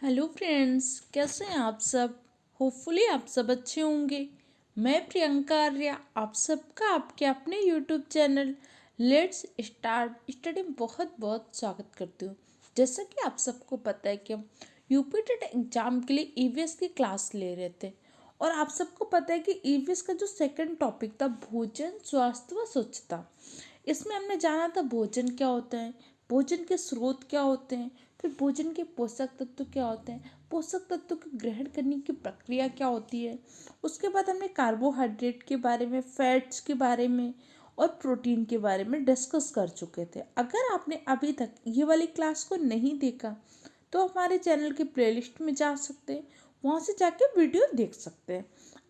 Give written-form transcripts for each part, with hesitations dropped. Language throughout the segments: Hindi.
हेलो फ्रेंड्स, कैसे हैं आप सब। होपफुली आप सब अच्छे होंगे। मैं प्रियंका आर्या आप सबका आपके अपने YouTube channel let's start study में बहुत बहुत स्वागत करती हूँ। जैसा कि आप सबको पता है कि हम यूपी टेट एग्जाम के लिए ईवीएस की क्लास ले रहे थे और आप सबको पता है कि ईवीएस का जो सेकंड टॉपिक था भोजन स्वास्थ्य व स्वच्छता। इसमें हमने जाना था भोजन क्या होता है, भोजन के स्रोत क्या होते हैं, फिर भोजन के पोषक तत्व क्या होते हैं, पोषक तत्व को ग्रहण करने की प्रक्रिया क्या होती है। उसके बाद हमने कार्बोहाइड्रेट के बारे में, फैट्स के बारे में और प्रोटीन के बारे में डिस्कस कर चुके थे। अगर आपने अभी तक ये वाली क्लास को नहीं देखा तो हमारे चैनल के प्लेलिस्ट में जा सकते हैं, वहाँ से जाके वीडियो देख सकते हैं।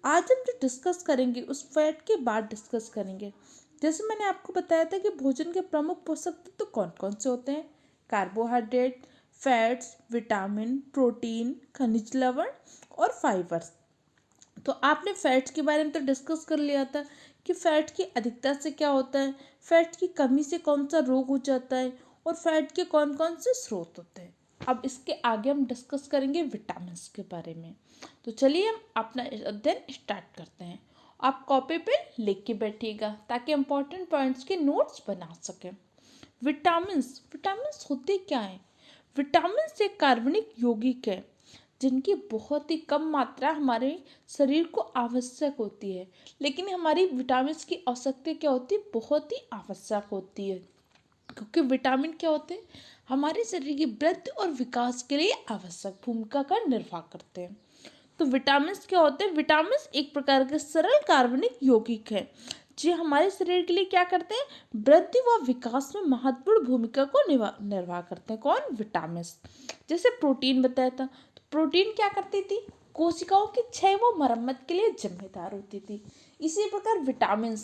आज हम जो डिस्कस करेंगे उस फैट के बाद डिस्कस करेंगे। जैसे मैंने आपको बताया था कि भोजन के प्रमुख पोषक तत्व कौन कौन से होते हैं। कार्बोहाइड्रेट, फैट्स, विटामिन, प्रोटीन, खनिज लवण और फाइबर्स। तो आपने फैट्स के बारे में तो डिस्कस कर लिया था कि फैट की अधिकता से क्या होता है, फैट की कमी से कौन सा रोग हो जाता है और फैट के कौन कौन से स्रोत होते हैं। अब इसके आगे हम डिस्कस करेंगे विटामिन के बारे में। तो चलिए हम अपना अध्ययन स्टार्ट करते हैं। आप कॉपी पे लिख के बैठिएगा ताकि इम्पोर्टेंट पॉइंट्स के नोट्स बना सकें। विटामिन्स विटामिन्स होते क्या हैं। विटामिन्स एक कार्बनिक यौगिक है जिनकी बहुत ही कम मात्रा हमारे शरीर को आवश्यक होती है, लेकिन हमारी विटामिन्स की आवश्यकता क्या होती है, बहुत ही आवश्यक होती है। क्योंकि विटामिन क्या होते हैं, हमारे शरीर की वृद्धि और विकास के लिए आवश्यक भूमिका का निर्वाह करते हैं। तो विटामिन क्या होते हैं, विटामिन एक प्रकार के सरल कार्बनिक यौगिक है जो हमारे शरीर के लिए क्या करते हैं, वृद्धि व विकास में महत्वपूर्ण भूमिका को निर्वाह करते हैं। कौन, विटामिन। जैसे प्रोटीन बताया था, तो प्रोटीन क्या करती थी, कोशिकाओं की क्षय व मरम्मत के लिए जिम्मेदार होती थी। इसी प्रकार विटामिन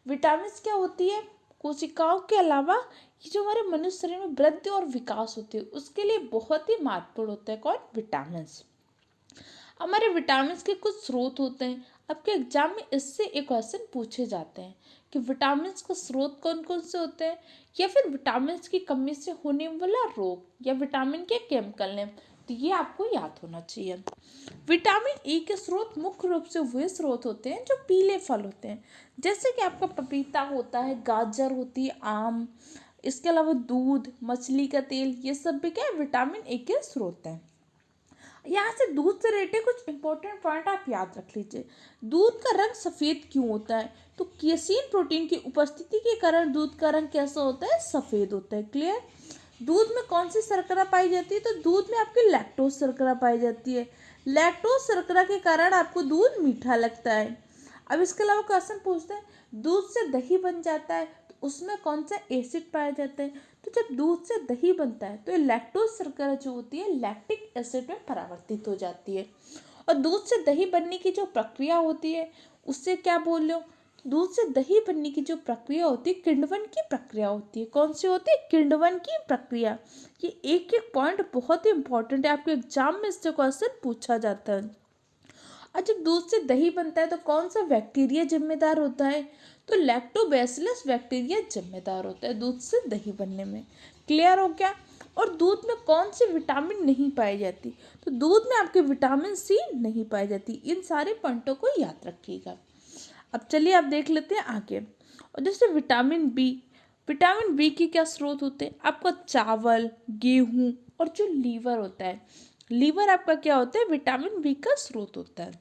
विटामिन क्या होती है, कोशिकाओं के अलावा ये जो हमारे मनुष्य शरीर में वृद्धि और विकास होती है उसके लिए बहुत ही महत्वपूर्ण होता है। कौन, विटामिन। हमारे विटामिन के कुछ स्रोत होते हैं। आपके एग्जाम में इससे एक क्वेश्चन पूछे जाते हैं कि विटामिन का स्रोत कौन कौन से होते हैं, या फिर विटामिन की कमी से होने वाला रोग, या विटामिन के केमिकल नेम। तो ये आपको याद होना चाहिए। विटामिन ई के स्रोत मुख्य रूप से वे स्रोत होते हैं जो पीले फल होते हैं, जैसे कि आपका पपीता होता है, गाजर होती है, आम, इसके अलावा दूध, मछली का तेल, ये सब भी क्या है, विटामिन ए के स्रोत हैं। यहाँ से दूध से रिलेटेड कुछ इंपॉर्टेंट पॉइंट आप याद रख लीजिए। दूध का रंग सफ़ेद क्यों होता है, तो केसीन प्रोटीन की उपस्थिति के कारण दूध का रंग कैसा होता है, सफ़ेद होता है। क्लियर। दूध में कौन सी शर्करा पाई जाती है, तो दूध में आपकी लैक्टोज शर्करा पाई जाती है। लैक्टोज शर्करा के कारण आपको दूध मीठा लगता है। अब इसके अलावा क्वेश्चन पूछते हैं, दूध से दही बन जाता है तो उसमें कौन सा एसिड पाया जाता है, तो जब दूध से दही बनता है तो ये लैक्टोज शर्करा जो होती है लैक्टिक एसिड में परावर्तित हो जाती है। और दूध से दही बनने की जो प्रक्रिया होती है उससे क्या बोल लो, दूध से दही बनने की जो प्रक्रिया होती है किण्वन की प्रक्रिया होती है। कौन सी होती है, किण्वन की प्रक्रिया। ये एक एक पॉइंट बहुत ही इंपॉर्टेंट है, आपके एग्जाम में इससे क्वेश्चन पूछा जाता है। और जब दूध से दही बनता है तो कौन सा बैक्टीरिया जिम्मेदार होता है, तो लैक्टोबैसिलस बैक्टीरिया जिम्मेदार होता है दूध से दही बनने में। क्लियर हो गया। और दूध में कौन सी विटामिन नहीं पाई जाती, तो दूध में आपके विटामिन सी नहीं पाई जाती। इन सारे पॉइंटों को याद रखिएगा। अब चलिए आप देख लेते हैं आगे। और जैसे विटामिन बी, विटामिन बी के क्या स्रोत होते हैं, आपका चावल, गेहूं और जो लीवर होता है, लीवर आपका क्या होता है, विटामिन बी का स्रोत होता है।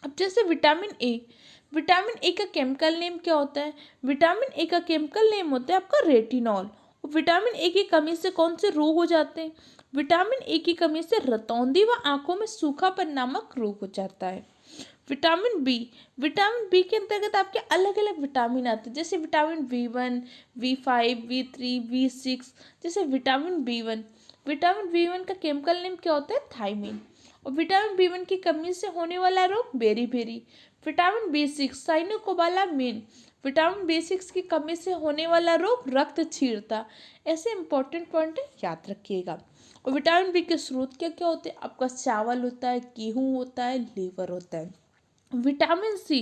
अब जैसे विटामिन ए, विटामिन ए का केमिकल नेम क्या होता है, विटामिन ए का केमिकल नेम होता है आपका रेटिनॉल। विटामिन ए की कमी से कौन से रोग हो जाते हैं, विटामिन ए की कमी से रतौंधी व आंखों में सूखापन नामक रोग हो जाता है। विटामिन बी, विटामिन बी के अंतर्गत आपके अलग अलग विटामिन आते हैं, जैसे vitamin V1, V5, V3, V6। जैसे विटामिन B1, विटामिन B1 का केमिकल नेम क्या होता है, थायमिन। और विटामिन B1 की कमी से होने वाला रोग berry. Vitamin B6 cyanocobalamin, vitamin B6 की कमी से होने वाला रोग रक्त क्षीणता। ऐसे इंपॉर्टेंट पॉइंट याद रखिएगा। और विटामिन बी के स्रोत क्या क्या होते हैं, आपका चावल होता है, गेहूं होता है, लीवर होता है। विटामिन सी,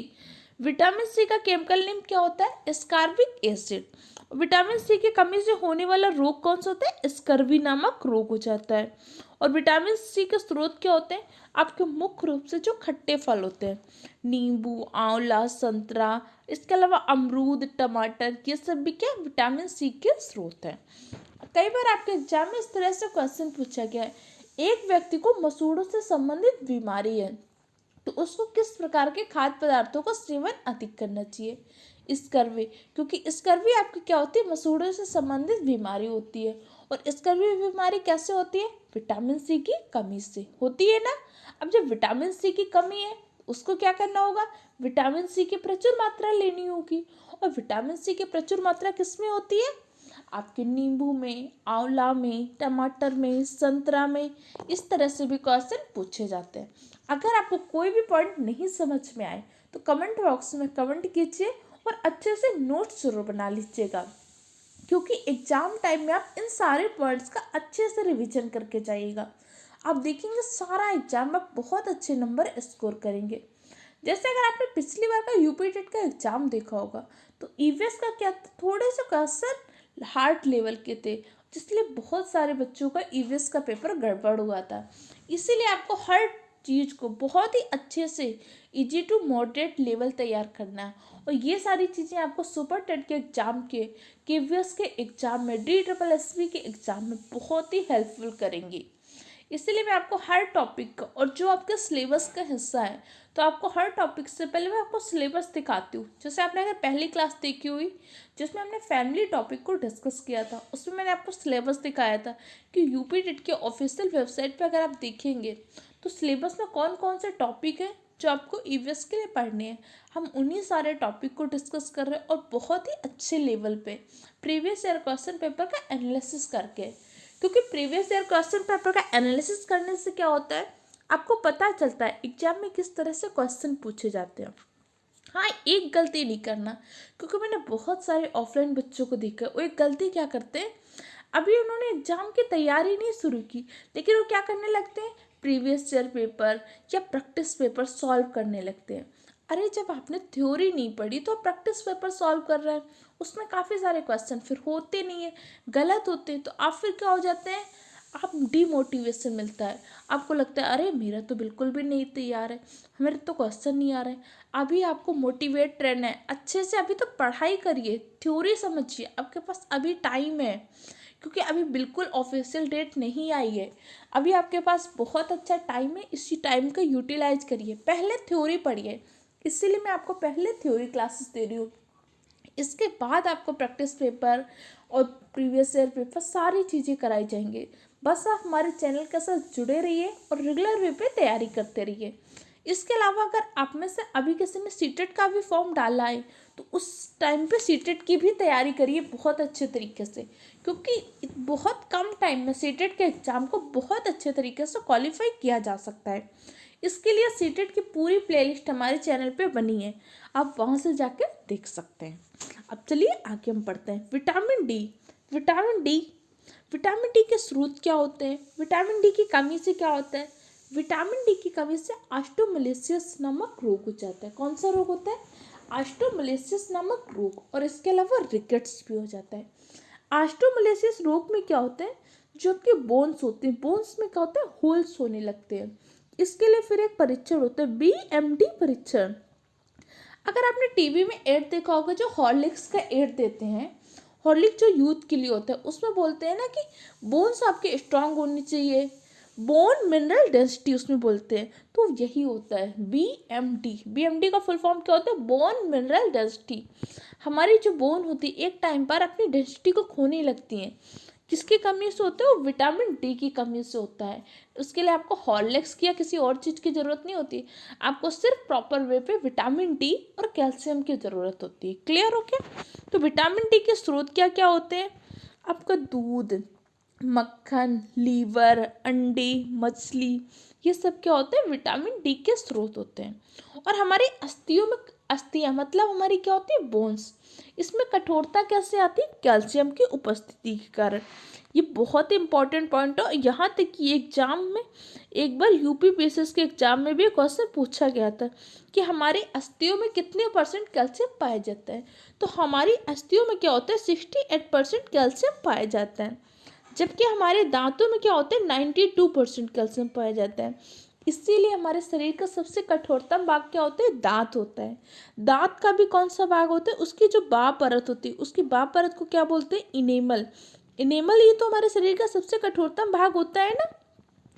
विटामिन सी का केमिकल नेम क्या होता है, एस्कॉर्बिक एसिड। विटामिन सी की कमी से होने वाला रोग कौन सा होता है, स्कर्वी नामक रोग हो जाता है। और विटामिन सी के स्रोत क्या होते हैं? आपके मुख्य रूप से जो खट्टे फल होते हैं, नींबू, आंवला, संतरा, इसके अलावा अमरूद, टमाटर, ये सब भी क्या विटामिन सी के स्रोत हैं। कई बार आपके एग्जाम में इस तरह से क्वेश्चन पूछा गया है, एक व्यक्ति को मसूड़ों से संबंधित बीमारी है तो उसको किस प्रकार के खाद्य पदार्थों का सेवन अधिक करना चाहिए? स्कर्वी, क्योंकि स्कर्वी आपकी क्या होती है? मसूड़ों से संबंधित बीमारी होती है। और स्कर्वी बीमारी कैसे होती है? विटामिन सी की कमी से होती है ना। अब जब विटामिन सी की कमी है उसको क्या करना होगा? विटामिन सी की प्रचुर मात्रा लेनी होगी। और विटामिन सी की प्रचुर मात्रा किस में होती है? आपके नींबू में, आंवला में, टमाटर में, संतरा में। इस तरह से भी क्वेश्चन पूछे जाते हैं। अगर आपको कोई भी पॉइंट नहीं समझ में आए तो कमेंट बॉक्स में कमेंट कीजिए और अच्छे से नोट्स जरूर बना लीजिएगा, क्योंकि एग्जाम टाइम में आप इन सारे पॉइंट्स का अच्छे से रिवीजन करके जाइएगा। आप देखेंगे सारा एग्जाम में बहुत अच्छे नंबर स्कोर करेंगे। जैसे अगर आपने पिछली बार का यूपी टेट का एग्जाम देखा होगा तो ईवीएस का क्या था? थोड़े से क्वेश्चन हार्ड लेवल के थे, जिसलिए बहुत सारे बच्चों का ईवीएस का पेपर गड़बड़ हुआ था। इसीलिए आपको हर चीज़ को बहुत ही अच्छे से इजी टू मॉडरेट लेवल तैयार करना है। और ये सारी चीज़ें आपको सुपर टेट के एग्ज़ाम के, केवीएस के एग्ज़ाम में, DSSB के एग्ज़ाम में बहुत ही हेल्पफुल करेंगी। इसीलिए मैं आपको हर टॉपिक का, और जो आपके सिलेबस का हिस्सा है, तो आपको हर टॉपिक से पहले मैं आपको सिलेबस दिखाती हूँ। जैसे आपने अगर पहली क्लास देखी हुई जिसमें हमने फैमिली टॉपिक को डिस्कस किया था, उसमें मैंने आपको सिलेबस दिखाया था कि यूपी टेट के ऑफिशियल वेबसाइट पे अगर आप देखेंगे तो सिलेबस में कौन कौन से टॉपिक है जो आपको ईवीएस के लिए पढ़ने हैं। हम उन्हीं सारे टॉपिक को डिस्कस कर रहे हैं और बहुत ही अच्छे लेवल पे प्रीवियस ईयर क्वेश्चन पेपर का एनालिसिस करके। क्योंकि प्रीवियस ईयर क्वेश्चन पेपर का एनालिसिस करने से क्या होता है, आपको पता चलता है एग्जाम में किस तरह से क्वेश्चन पूछे जाते हैं। हाँ, एक गलती नहीं करना, क्योंकि मैंने बहुत सारे ऑफलाइन बच्चों को देखा है, वो एक गलती क्या करते हैं, अभी उन्होंने एग्जाम की तैयारी नहीं शुरू की लेकिन वो क्या करने लगते हैं, प्रीवियस ईयर पेपर या प्रैक्टिस पेपर सॉल्व करने लगते हैं। अरे जब आपने थ्योरी नहीं पढ़ी तो प्रैक्टिस पेपर सॉल्व कर रहे हैं, उसमें काफ़ी सारे क्वेश्चन फिर होते नहीं है, गलत होते हैं, तो आप फिर क्या हो जाते हैं, आप डीमोटिवेशन मिलता है। आपको लगता है अरे मेरा तो बिल्कुल भी नहीं तैयार है, मेरे तो क्वेश्चन नहीं आ रहे हैं। अभी आपको मोटिवेट रहना है अच्छे से, अभी तो पढ़ाई करिए, थ्योरी समझिए, आपके पास अभी टाइम है, क्योंकि अभी बिल्कुल ऑफिशियल डेट नहीं आई है। अभी आपके पास बहुत अच्छा टाइम है, इसी टाइम का यूटिलाइज करिए, पहले थ्योरी पढ़िए। इसीलिए मैं आपको पहले थ्योरी क्लासेस दे रही हूँ, इसके बाद आपको प्रैक्टिस पेपर और प्रीवियस ईयर पेपर सारी चीज़ें कराई जाएंगी। बस आप हमारे चैनल के साथ जुड़े रहिए और रेगुलर वे पे तैयारी करते रहिए। इसके अलावा अगर आप में से अभी किसी ने सीटेट का भी फॉर्म डाला है तो उस टाइम पे सीटेट की भी तैयारी करिए बहुत अच्छे तरीके से, क्योंकि बहुत कम टाइम में सीटेट के एग्ज़ाम को बहुत अच्छे तरीके से क्वालिफाई किया जा सकता है। इसके लिए सीटेट की पूरी प्लेलिस्ट हमारे चैनल पे बनी है, आप वहाँ से जाके देख सकते हैं। अब चलिए आगे हम पढ़ते हैं। Vitamin D. विटामिन डी के स्रोत क्या होते हैं? विटामिन डी की कमी से क्या होता है? विटामिन डी की कमी से ऑस्टियोमैलासिस नामक रोग हो जाता है। कौन सा रोग होता है? ऑस्टियोमैलासिस नामक रोग। और इसके अलावा रिकेट्स भी हो जाता है। ऑस्टियोमैलासिस रोग में क्या होता है, जो आपके बोन्स होते हैं, बोन्स में क्या होता है, होल्स होने लगते हैं। इसके लिए फिर एक परीक्षण होता है, BMD परीक्षण। अगर आपने टीवी में ऐड देखा होगा, जो हॉर्लिक्स का ऐड देते हैं, हॉर्लिक्स जो यूथ के लिए होता है, उसमें बोलते हैं ना कि बोन्स आपके स्ट्रांग होने चाहिए, बोन मिनरल डेंसिटी उसमें बोलते हैं, तो यही होता है BMD का फुल फॉर्म क्या होता है? Bone mineral density. हमारी जो बोन होती है एक टाइम पर अपनी डेंसिटी को खोने लगती हैं, किसकी कमी से होता है? वो विटामिन डी की कमी से होता है। उसके लिए आपको हॉर्लिक्स की या किसी और चीज़ की ज़रूरत नहीं होती, आपको सिर्फ प्रॉपर वे पे विटामिन डी और कैल्शियम की ज़रूरत होती है। क्लियर हो क्या? तो विटामिन डी के स्रोत क्या क्या होते हैं? आपका दूध, मक्खन, लीवर, अंडे, मछली, ये सब क्या होते हैं? विटामिन डी के स्रोत होते हैं। और हमारी अस्थियों में, अस्थियाँ मतलब हमारी क्या होती है? बोन्स, इसमें कठोरता कैसे आती है? कैल्शियम की उपस्थिति के कारण। ये बहुत ही इंपॉर्टेंट पॉइंट है। यहाँ तक कि एग्जाम में एक बार यूपी बेसिस के एग्जाम में भी क्वेश्चन पूछा गया था कि हमारी अस्थियों में कितने % कैल्शियम पाया जाता है, तो हमारी अस्थियों में क्या होता है? 68% कैल्शियम पाया जाता है। जबकि हमारे दांतों में क्या होता है 92% कैल्शियम पाया जाता है। इसीलिए हमारे शरीर का सबसे कठोरतम भाग क्या होता है, दांत होता है। दांत का भी कौन सा भाग होता है, उसकी जो बाह्य परत होती है, उसकी बाह्य परत को क्या बोलते हैं, इनेमल। इनेमल ये तो हमारे शरीर का सबसे कठोरतम भाग होता है ना।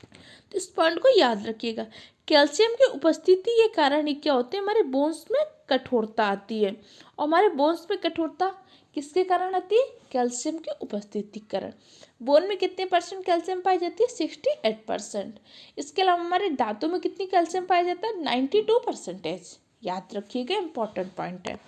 तो इस पॉइंट को याद रखिएगा। कैल्शियम की उपस्थिति के कारण ही क्या होते हैं, हमारे बोन्स में कठोरता आती है। और हमारे बोन्स में कठोरता किसके कारण आती है, कैल्शियम की उपस्थिति के कारण। बोन में कितने परसेंट कैल्शियम पाई जाती है, 68%। इसके अलावा हमारे दांतों में कितनी कैल्शियम पाया जाता है, 92%। याद रखिएगा, इंपॉर्टेंट पॉइंट है।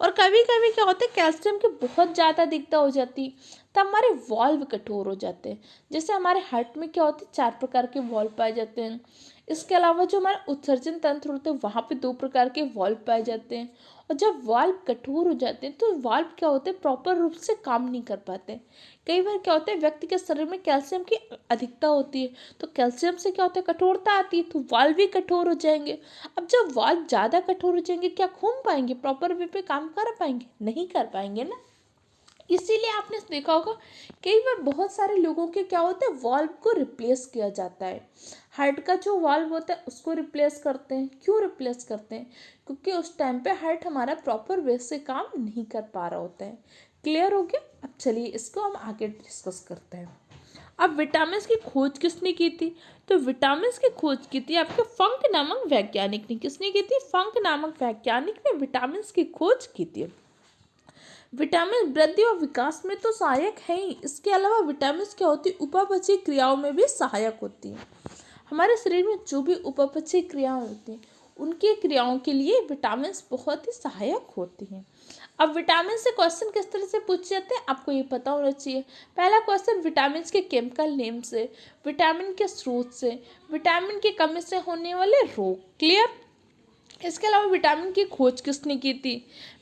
और कभी कभी क्या होता है, कैल्शियम की बहुत ज़्यादा अधिकता हो जाती है, तब हमारे वॉल्व कठोर हो जाते हैं। जैसे हमारे हार्ट में क्या होते हैं, 4 प्रकार के वॉल्व पाए जाते हैं। इसके अलावा जो हमारा उत्सर्जन तंत्र होते हैं, वहाँ पे 2 प्रकार के वॉल्व पाए जाते हैं। और जब वाल्व कठोर हो जाते हैं तो वाल्व क्या होते हैं, प्रॉपर रूप से काम नहीं कर पाते। कई बार क्या होता है, व्यक्ति के शरीर में कैल्शियम की अधिकता होती है, तो कैल्शियम से क्या होता है, कठोरता आती है, तो वाल्व भी कठोर हो जाएंगे। अब जब वाल्व ज़्यादा कठोर हो जाएंगे, क्या घूम पाएंगे, प्रॉपर वे पे काम कर पाएंगे, नहीं कर पाएंगे ना। इसीलिए आपने देखा होगा कई बार बहुत सारे लोगों के क्या होता है, वाल्व को रिप्लेस किया जाता है। हार्ट का जो वाल्व होता है उसको रिप्लेस करते हैं। क्यों रिप्लेस करते हैं, क्योंकि उस टाइम पे हार्ट हमारा प्रॉपर वे से काम नहीं कर पा रहा होता है। क्लियर हो गया। अब चलिए इसको हम आगे डिस्कस करते हैं। अब विटामिन की खोज किसने की थी, तो विटामिन की खोज की थी आपके फंक नामक वैज्ञानिक ने। किसने की थी, फंक नामक वैज्ञानिक ने विटामिन की खोज की थी। विटामिन वृद्धि और विकास में तो सहायक है ही, इसके अलावा विटामिन क्या होती है, उपापचयी क्रियाओं में भी सहायक होती है। हमारे शरीर में जो भी उपापचयी क्रियाएं होती हैं, उनकी क्रियाओं के लिए विटामिन बहुत ही सहायक होती हैं। अब विटामिन से क्वेश्चन किस तरह से पूछे जाते हैं, आपको ये पता होना चाहिए। पहला क्वेश्चन विटामिन के केमिकल नेम से, विटामिन के स्रोत से, विटामिन की कमी से होने वाले रोग। क्लियर। इसके अलावा विटामिन की खोज किसने की थी,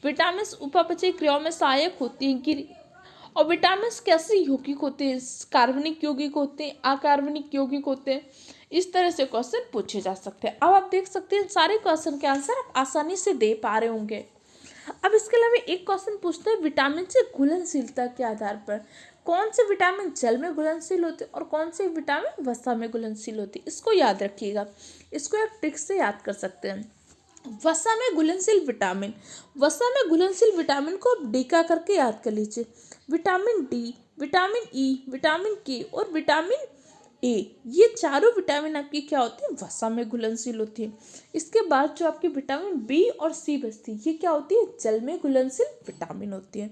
विटामिन उपापचयी क्रियाओं में सहायक होती हैं कि, और विटामिन कैसे यौगिक होते हैं, कार्बनिक यौगिक होते हैं, अकार्बनिक यौगिक होते हैं। इस तरह से क्वेश्चन पूछे जा सकते हैं। अब आप देख सकते हैं सारे क्वेश्चन के आंसर आप आसानी से दे पा रहे होंगे। अब इसके अलावा एक क्वेश्चन पूछते हैं विटामिन से घुलनशीलता के आधार पर कौन से विटामिन जल में घुलनशील होते हैं और कौन से विटामिन वसा में घुलनशील होते हैं। इसको याद रखिएगा, इसको एक ट्रिक से याद कर सकते हैं। वसा में घुलनशील विटामिन, वसा में घुलनशील विटामिन को आप डी का करके याद कर लीजिए। Vitamin D, vitamin E, vitamin के और विटामिन ए, ये चारों विटामिन आपकी क्या होती है, वसा में घुलनशील होती है। इसके बाद जो आपकी विटामिन बी और सी बचती है, ये क्या होती है, जल में घुलनशील विटामिन होती है।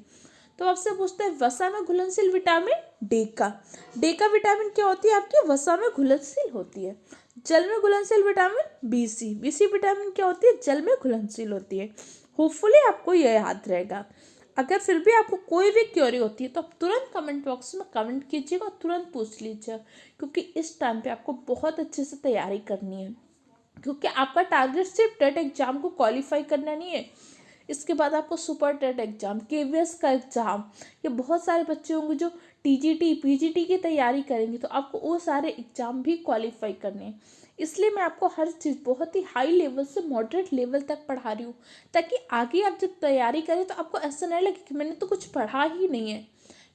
तो आपसे पूछते हैं वसा में घुलनशील विटामिन डी का, डी का विटामिन क्या होती है आपकी, वसा में घुलनशील होती है। जल में घुलनशील vitamin B C, B C vitamin क्या होती है, जल में घुलनशील होती है। होपफुली आपको यह याद रहेगा। अगर फिर भी आपको कोई भी क्वेरी होती है तो आप तुरंत कमेंट बॉक्स में कमेंट कीजिएगा और तुरंत पूछ लीजिएगा, क्योंकि इस टाइम पे आपको बहुत अच्छे से तैयारी करनी है। क्योंकि आपका टारगेट सिर्फ टेट एग्जाम को क्वालिफाई करना नहीं है, इसके बाद आपको सुपर टेट एग्जाम, केवीएस का एग्ज़ाम, ये बहुत सारे बच्चे होंगे जो टीजीटी पीजीटी की तैयारी करेंगे, तो आपको वो सारे एग्ज़ाम भी क्वालिफाई करने हैं। इसलिए मैं आपको हर चीज़ बहुत ही हाई लेवल से मॉडरेट लेवल तक पढ़ा रही हूँ, ताकि आगे आप जब तैयारी करें तो आपको ऐसा नहीं लगे कि मैंने तो कुछ पढ़ा ही नहीं है।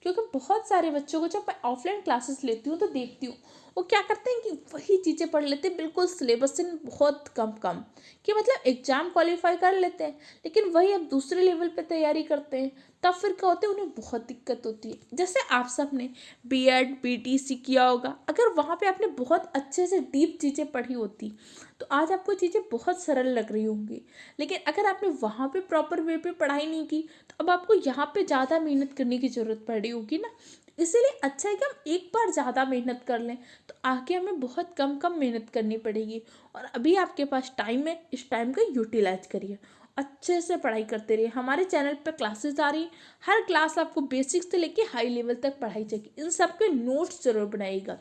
क्योंकि बहुत सारे बच्चों को जब मैं ऑफलाइन क्लासेस लेती हूँ तो देखती हूँ वो क्या करते हैं कि वही चीज़ें पढ़ लेते हैं बिल्कुल सिलेबस से बहुत कम कम, कि मतलब एग्ज़ाम क्वालिफाई कर लेते हैं, लेकिन वही अब दूसरे लेवल पे तैयारी करते हैं, तब फिर क्या होता है, उन्हें बहुत दिक्कत होती है। जैसे आप सब ने बीएड बीटीसी किया होगा, अगर वहाँ पे आपने बहुत अच्छे से डीप चीज़ें पढ़ी होती तो आज आपको चीज़ें बहुत सरल लग रही होंगी। लेकिन अगर आपने वहाँ पे प्रॉपर वे पे पढ़ाई नहीं की तो अब आपको यहाँ पे ज़्यादा मेहनत करने की ज़रूरत पड़ रही होगी ना। इसीलिए अच्छा है कि हम एक बार ज़्यादा मेहनत कर लें, तो आगे हमें बहुत कम कम मेहनत करनी पड़ेगी। और अभी आपके पास टाइम है, इस टाइम का यूटिलाइज करिए, अच्छे से पढ़ाई करते रहिए। हमारे चैनल पर क्लासेस आ रही हैं, हर क्लास आपको बेसिक से लेके हाई लेवल तक पढ़ाई जाएगी। इन सब के नोट्स ज़रूर बनाइएगा।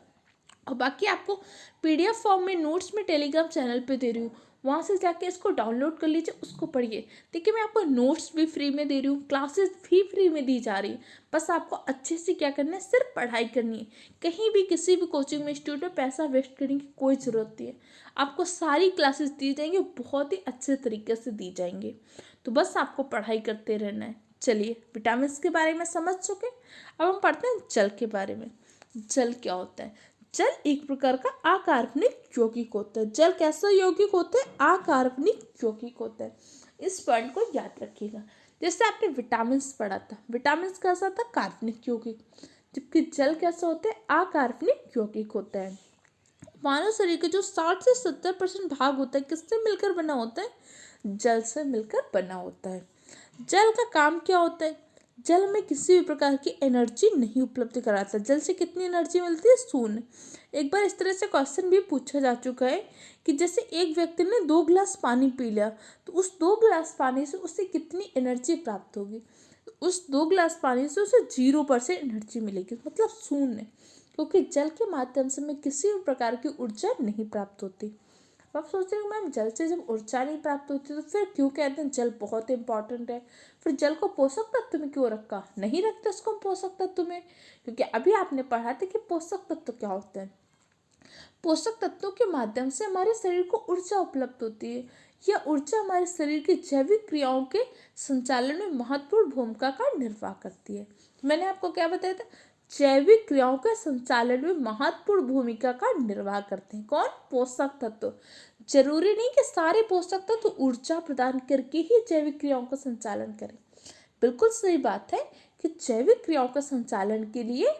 और बाकी आपको पीडीएफ फॉर्म में नोट्स में टेलीग्राम चैनल पे दे रही हूँ, वहाँ से जाके इसको डाउनलोड कर लीजिए, उसको पढ़िए। देखिए मैं आपको नोट्स भी फ्री में दे रही हूँ, क्लासेस भी फ्री में दी जा रही है। बस आपको अच्छे से क्या करना है, सिर्फ पढ़ाई करनी है। कहीं भी किसी भी कोचिंग इंस्टीट्यूट में पैसा वेस्ट करने की कोई ज़रूरत नहीं है। आपको सारी क्लासेस दी जाएंगी, बहुत ही अच्छे तरीके से दी जाएंगी। तो बस आपको पढ़ाई करते रहना है। चलिए विटामिन के बारे में समझ चुके, अब हम पढ़ते हैं जल के बारे में। जल क्या होता है? जल एक प्रकार का अकार्बनिक यौगिक होता है। जल कैसा यौगिक होता है? अकार्बनिक यौगिक होता है। इस पॉइंट को याद रखिएगा। जैसे आपने विटामिन्स पढ़ा था, विटामिन्स कैसा था? कार्बनिक यौगिक, जबकि जल कैसा होता है? अकार्बनिक यौगिक होता है। मानव शरीर के जो 60 से 70% भाग होता है किससे मिलकर बना होता है? जल से मिलकर बना होता है। जल का काम क्या होता है? जल में किसी भी प्रकार की एनर्जी नहीं उपलब्ध कराता। जल से कितनी एनर्जी मिलती है? शून्य। एक बार इस तरह से क्वेश्चन भी पूछा जा चुका है कि जैसे एक व्यक्ति ने 2 गिलास पानी पी लिया, तो उस 2 गिलास पानी से उसे कितनी एनर्जी प्राप्त होगी? तो उस 2 गिलास पानी से उसे 0% एनर्जी मिलेगी, मतलब शून्य, क्योंकि जल के माध्यम से हमें किसी भी प्रकार की ऊर्जा नहीं प्राप्त होती। आप सोच रहे हो मैम जल से जब ऊर्जा नहीं प्राप्त होती तो फिर क्यों कहते हैं जल बहुत इंपॉर्टेंट है? फिर जल को पोषक तत्व में क्यों रखा? नहीं रखते उसको पोषक तत्व में, क्योंकि अभी आपने पढ़ा था कि पोषक तत्व क्या होते हैं। पोषक तत्वों के माध्यम से हमारे शरीर को ऊर्जा उपलब्ध होती है। यह ऊर्जा हमारे शरीर की जैविक क्रियाओं के संचालन में महत्वपूर्ण भूमिका का निर्वाह करती है। मैंने आपको क्या बताया था? जैविक क्रियाओं के संचालन में महत्वपूर्ण भूमिका का निर्वाह करते हैं। कौन? पोषक तत्व। जरूरी नहीं कि सारे पोषक तत्व ऊर्जा प्रदान करके ही जैविक क्रियाओं का संचालन करें। बिल्कुल सही बात है कि जैविक क्रियाओं का संचालन के लिए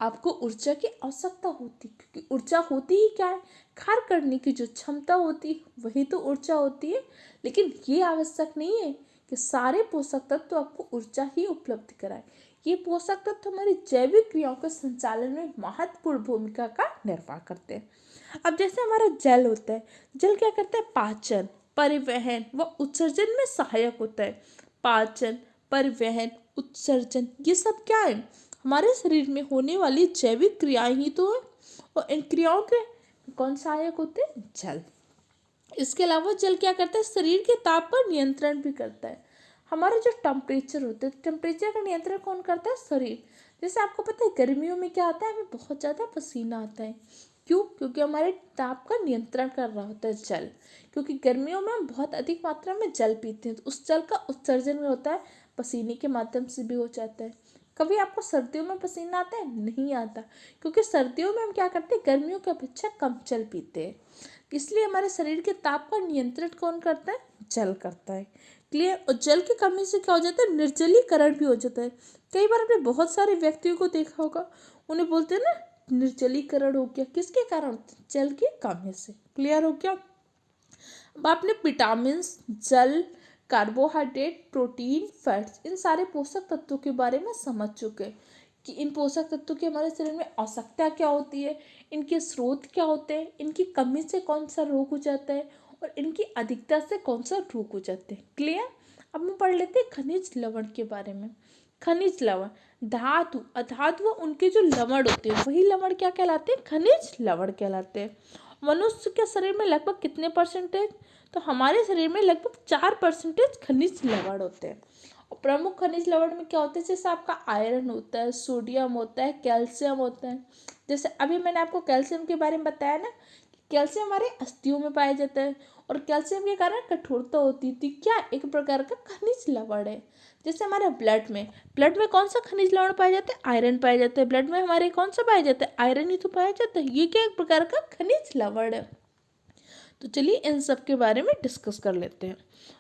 आपको ऊर्जा की आवश्यकता होती, क्योंकि ऊर्जा होती ही क्या है? कार्य करने की जो क्षमता होती है वही तो ऊर्जा होती है। लेकिन ये आवश्यक नहीं है कि सारे पोषक तत्व आपको ऊर्जा ही उपलब्ध कराए। ये पोषक तत्व हमारी जैविक क्रियाओं के संचालन में महत्वपूर्ण भूमिका का निर्वाह करते हैं। अब जैसे हमारा जल होता है, जल क्या करता है? पाचन, परिवहन व उत्सर्जन में सहायक होता है। पाचन, परिवहन, उत्सर्जन, ये सब क्या है? हमारे शरीर में होने वाली जैविक क्रियाएं ही तो है, और इन क्रियाओं के कौन सहायक होते हैं? जल। इसके अलावा जल क्या करता है? शरीर के ताप पर नियंत्रण भी करता है। हमारा जो टेम्परेचर होता है, टेम्परेचर का नियंत्रण कौन करता है? शरीर। जैसे आपको पता है गर्मियों में क्या आता है? हमें बहुत ज़्यादा पसीना आता है। क्यों? क्योंकि हमारे ताप का नियंत्रण कर रहा होता है जल। क्योंकि गर्मियों में हम बहुत अधिक मात्रा में जल पीते हैं, तो उस जल का उत्सर्जन में होता है, पसीने के माध्यम से भी हो जाता है। कभी आपको सर्दियों में पसीना आता है? नहीं आता, क्योंकि सर्दियों में हम क्या करते हैं? गर्मियों की अपेक्षा कम जल पीते हैं। इसलिए हमारे शरीर के ताप का नियंत्रण कौन करता है? जल करता है। क्लियर? और जल की कमी से क्या हो जाता है? निर्जलीकरण भी हो जाता है। कई बार आपने बहुत सारे व्यक्तियों को देखा होगा, उन्हें बोलते हैं ना निर्जलीकरण हो गया, किसके कारण? जल की कमी से। क्लियर हो गया? अब आपने विटामिन, जल, कार्बोहाइड्रेट, प्रोटीन, फैट्स, इन सारे पोषक तत्वों के बारे में समझ चुके हैं कि इन पोषक तत्वों की हमारे शरीर में आवश्यकता क्या होती है, इनके स्रोत क्या होते हैं, इनकी कमी से कौन सा रोग हो जाता है, और इनकी अधिकता से कौन सा रोग हो जाते हैं। क्लियर? अब हम पढ़ लेते हैं खनिज लवण के बारे में। खनिज लवण, धातु, अधातु व उनके जो लवण होते हैं वही लवण क्या कहलाते हैं? खनिज लवण कहलाते हैं। मनुष्य के शरीर में लगभग कितने परसेंटेज? तो हमारे शरीर में लगभग 4% खनिज लवण होते हैं। और प्रमुख खनिज लवण में क्या होते हैं? जैसे आपका आयरन होता है, सोडियम होता है, कैल्शियम होता है। जैसे अभी मैंने आपको कैल्शियम के बारे में बताया ना, कैल्शियम हमारे अस्थियों में पाया जाता है, और कैल्शियम के कारण कठोरता होती थी। क्या? एक प्रकार का खनिज लवण है। जैसे हमारे ब्लड में कौन सा खनिज लवण पाया जाता है? आयरन पाया जाता है। ब्लड में हमारे कौन सा पाया जाता है? आयरन ही तो पाया जाता है। ये क्या? एक प्रकार का खनिज लवण है। तो चलिए इन सब के बारे में डिस्कस कर लेते हैं।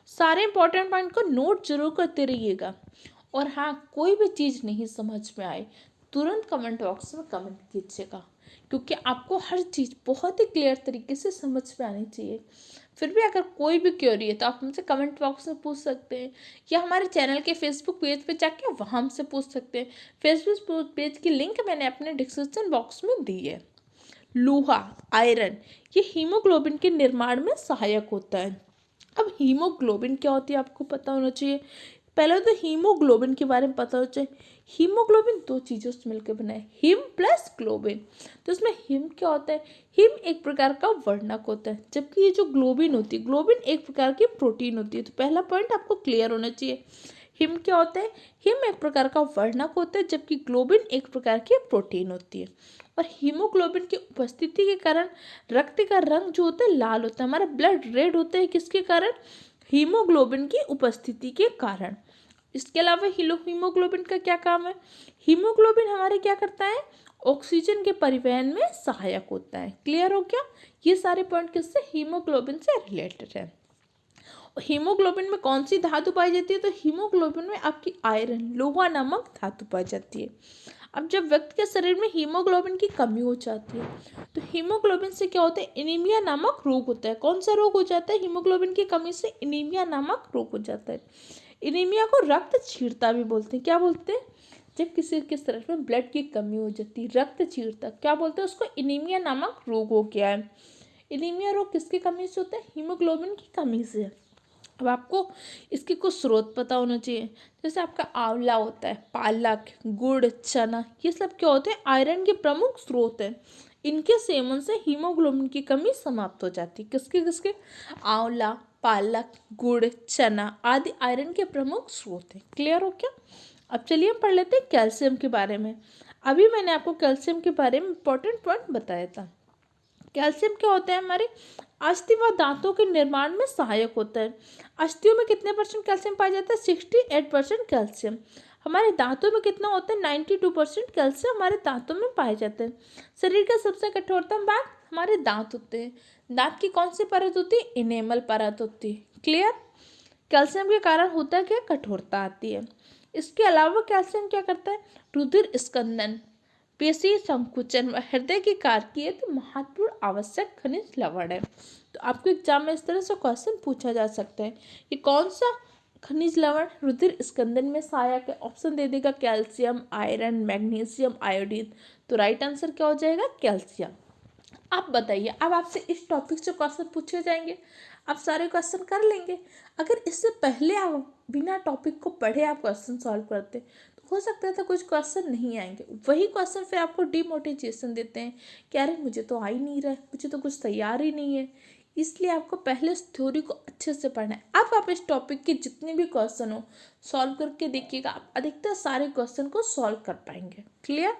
सारे इंपॉर्टेंट पॉइंट को नोट जरूर करते रहिएगा। और हाँ, कोई भी चीज़ नहीं समझ में आए तुरंत कमेंट बॉक्स में कमेंट कीजिएगा, क्योंकि आपको हर चीज़ बहुत ही क्लियर तरीके से समझ में आनी चाहिए। फिर भी अगर कोई भी क्वेरी है तो आप हमसे कमेंट बॉक्स में पूछ सकते हैं, या हमारे चैनल के फेसबुक पेज पे जाके वहाँ हमसे पूछ सकते हैं। फेसबुक पेज की लिंक मैंने अपने डिस्क्रिप्शन बॉक्स में दी है। लोहा, आयरन, ये हीमोग्लोबिन के निर्माण में सहायक होता है। अब हीमोग्लोबिन क्या होती है आपको पता होना चाहिए। पहले तो हीमोग्लोबिन के बारे में पता होना चाहिए। हीमोग्लोबिन 2 चीज़ों से मिलकर बना है, हिम प्लस ग्लोबिन। तो इसमें हिम क्या होता है? हिम एक प्रकार का वर्णक होता है, जबकि ये जो ग्लोबिन होती है, ग्लोबिन एक प्रकार की प्रोटीन होती है। तो पहला पॉइंट आपको क्लियर होना चाहिए। हिम क्या होता है? हिम एक प्रकार का वर्णक होता है, जबकि ग्लोबिन एक प्रकार की प्रोटीन होती है। और हीमोग्लोबिन की उपस्थिति के कारण रक्त का रंग जो होता है लाल होता है। हमारा ब्लड रेड होता है किसके कारण? हीमोग्लोबिन की उपस्थिति के कारण। इसके अलावा हीमोग्लोबिन का क्या काम है? हीमोग्लोबिन हमारे क्या करता है? ऑक्सीजन के परिवहन में सहायक होता है। क्लियर हो क्या? ये सारे पॉइंट किससे? हीमोग्लोबिन से रिलेटेड है। हीमोग्लोबिन में कौन सी धातु पाई जाती है? तो हीमोग्लोबिन में आपकी आयरन, लोहा नामक धातु पाई जाती है। अब जब व्यक्ति के शरीर में हीमोग्लोबिन की कमी हो जाती है तो हीमोग्लोबिन से क्या होता है? एनीमिया नामक रोग होता है। कौन सा रोग हो जाता है? हीमोग्लोबिन की कमी से एनीमिया नामक रोग हो जाता है। एनीमिया को रक्त क्षीणता भी बोलते हैं। क्या बोलते हैं? जब किसी के शरीर में ब्लड की कमी हो जाती है, रक्त क्षीणता, क्या बोलते हैं उसको? एनीमिया नामक रोग हो गया है। एनीमिया रोग किसकी कमी से होता है? हीमोग्लोबिन की कमी से। अब आपको इसके कुछ स्रोत पता होना चाहिए। जैसे आपका आंवला होता है, पालक, गुड़, चना, ये सब क्या होते हैं? आयरन के प्रमुख स्रोत हैं। इनके सेवन से हीमोग्लोबिन की कमी समाप्त हो जाती है। किसके किसके? आंवला, पालक, गुड़, चना आदि आयरन के प्रमुख स्रोत हैं। क्लियर हो क्या? अब चलिए हम पढ़ लेते हैं कैल्शियम के बारे में। अभी मैंने आपको कैल्शियम के बारे में इंपॉर्टेंट पॉइंट बताया था। कैल्शियम क्या होता है? हमारे अस्थि व दांतों के निर्माण में सहायक होता है। अस्थियों में कितने % कैल्शियम पाया जाता है? 68% कैल्शियम। हमारे दांतों में कितना होता है? 92% कैल्शियम हमारे दांतों में पाए जाते हैं। शरीर का सबसे कठोरतम भाग हमारे दांत होते हैं। दांत की कौन सी परत होती है? इनेमल परत होती है। क्लियर? कैल्शियम के कारण होता है क्या? कठोरता आती है। इसके अलावा कैल्शियम क्या करता है? रुधिर स्कंदन, पेशी संकुचन व हृदय के कार्य की एक महत्वपूर्ण आवश्यक खनिज लवण है। तो आपको एग्जाम में इस तरह से क्वेश्चन पूछा जा सकता है कि कौन सा खनिज लवण रुधिर स्कंदन में सहायक है? ऑप्शन दे देगा कैल्शियम, आयरन, मैग्नीशियम, आयोडीन। तो राइट आंसर क्या हो जाएगा? कैल्शियम। आप बताइए, अब आपसे इस टॉपिक से क्वेश्चन पूछे जाएंगे, आप सारे क्वेश्चन कर लेंगे। अगर इससे पहले आप बिना टॉपिक को पढ़े आप क्वेश्चन सॉल्व करते तो हो सकता था कुछ क्वेश्चन नहीं आएंगे। वही क्वेश्चन फिर आपको डिमोटिवेशन देते हैं कि अरे मुझे तो आ ही नहीं रहा है, मुझे तो कुछ तैयार ही नहीं है। इसलिए आपको पहले इस थ्योरी को अच्छे से पढ़ना है। अब आप इस टॉपिक के जितने भी क्वेश्चन हो सॉल्व करके देखिएगा, आप अधिकतर सारे क्वेश्चन को सॉल्व कर पाएंगे। क्लियर?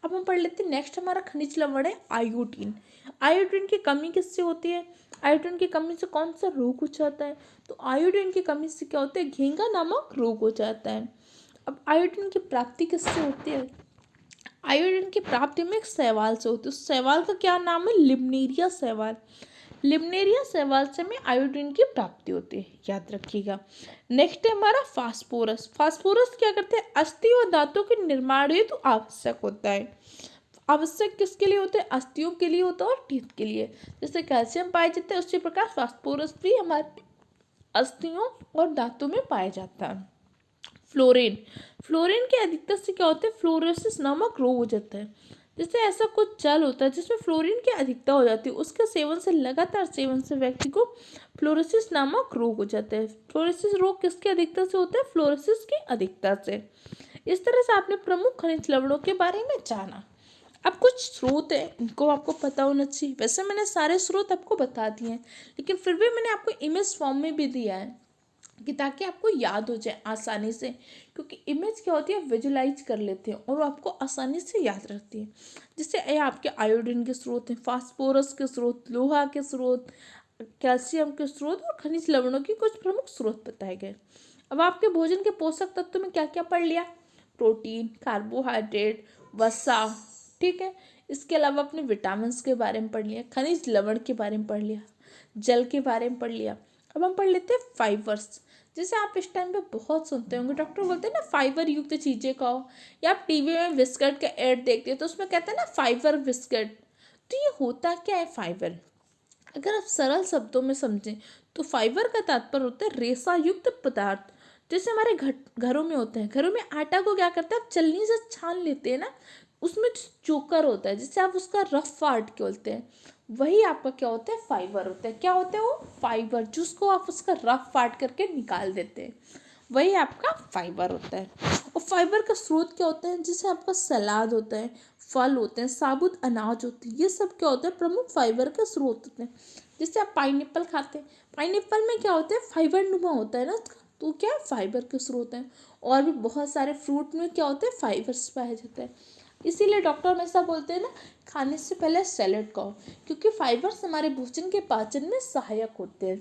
अब हम पढ़ लेते हैं नेक्स्ट हमारा खनिज लवण है आयोडीन। आयोडीन की कमी किससे होती है? आयोडीन की कमी से कौन सा रोग हो जाता है? तो आयोडीन की कमी से क्या होता है? घेंगा नामक रोग हो जाता है। अब आयोडीन की प्राप्ति किससे होती है? आयोडीन की प्राप्ति में एक शैवाल से होती है। उस शैवाल का क्या नाम है? लिमनेरिया शैवाल। लिमनेरिया शैवाल से में आयोडीन की प्राप्ति होती है, याद रखिएगा। नेक्स्ट है हमारा फास्फोरस। फास्फोरस क्या करते हैं? अस्थि और दांतों के निर्माण हेतु तो आवश्यक होता है। आवश्यक किसके लिए होते हैं? अस्थियों के लिए होता है और टीथ के लिए। जैसे कैल्शियम पाया जाता है उसी प्रकार फास्फोरस भी हमारे अस्थियों और दांतों में पाया जाता है। फ्लोरीन। फ्लोरीन की अधिकता से क्या होता है? फ्लोरोसिस नामक रोग हो जाता है। जैसे ऐसा कुछ जल होता है जिसमें फ्लोरीन की अधिकता हो जाती है, उसके सेवन से लगातार सेवन से व्यक्ति को फ्लोरोसिस नामक रोग हो जाता है। फ्लोरोसिस रोग किसकी अधिकता से होता है? फ्लोरोसिस की अधिकता से। इस तरह से आपने प्रमुख खनिज लवणों के बारे में जाना। अब कुछ स्रोत है, इनको आपको पता होना चाहिए। वैसे मैंने सारे स्रोत आपको बता दिए हैं, लेकिन फिर भी मैंने आपको इमेज फॉर्म में भी दिया है कि ताकि आपको याद हो जाए आसानी से। क्योंकि इमेज क्या होती है? विजुलाइज कर लेते हैं और वो आपको आसानी से याद रहती है। जैसे ये आपके आयोडीन के स्रोत हैं, फास्फोरस के स्रोत, लोहा के स्रोत, कैल्शियम के स्रोत और खनिज लवणों के कुछ प्रमुख स्रोत बताए गए। अब आपके भोजन के पोषक तत्व में क्या क्या पढ़ लिया? प्रोटीन, कार्बोहाइड्रेट, वसा, ठीक है। इसके अलावा अपने विटामिन के बारे में पढ़ लिया, खनिज लवण के बारे में पढ़ लिया, जल के बारे में पढ़ लिया। अब हम पढ़ लेते हैं फाइबर्स। जैसे आप इस टाइम पे बहुत सुनते होंगे, डॉक्टर बोलते हैं ना फाइबर युक्त चीज़ें खाओ, या आप टीवी में बिस्किट का ऐड देखते हैं तो उसमें कहते हैं ना फाइबर बिस्किट। तो ये होता क्या है फाइबर? अगर आप सरल शब्दों में समझें तो फाइबर का तात्पर्य होता है रेशा युक्त पदार्थ। जैसे हमारे घरों में होते हैं, घरों में आटा को क्या करते हैं? आप छलनी से छान लेते हैं ना, उसमें चोकर होता है जिससे आप उसका रफ पार्ट के बोलते हैं, वही आपका क्या होता है? फाइबर होता है। क्या होता है वो? फाइबर, जिसको आप उसका रफ पार्ट करके निकाल देते हैं, वही आपका फाइबर होता है। और फाइबर का स्रोत क्या होता है? जैसे आपका सलाद होता है, फल होते हैं, साबुत अनाज होती है, ये सब क्या होता है? प्रमुख फाइबर के स्रोत होते हैं। जैसे आप पाइनएप्पल खाते हैं, पाइनएप्पल में क्या होता है? फाइबर नुमा होता है ना, तो क्या है? फाइबर के स्रोत हैं। और भी बहुत सारे फ्रूट में क्या होते हैं? फाइबर्स पाया जाता है। इसीलिए डॉक्टर हमेशा बोलते हैं ना, खाने से पहले सैलेड खाओ, क्योंकि फाइबर्स हमारे भोजन के पाचन में सहायक होते हैं।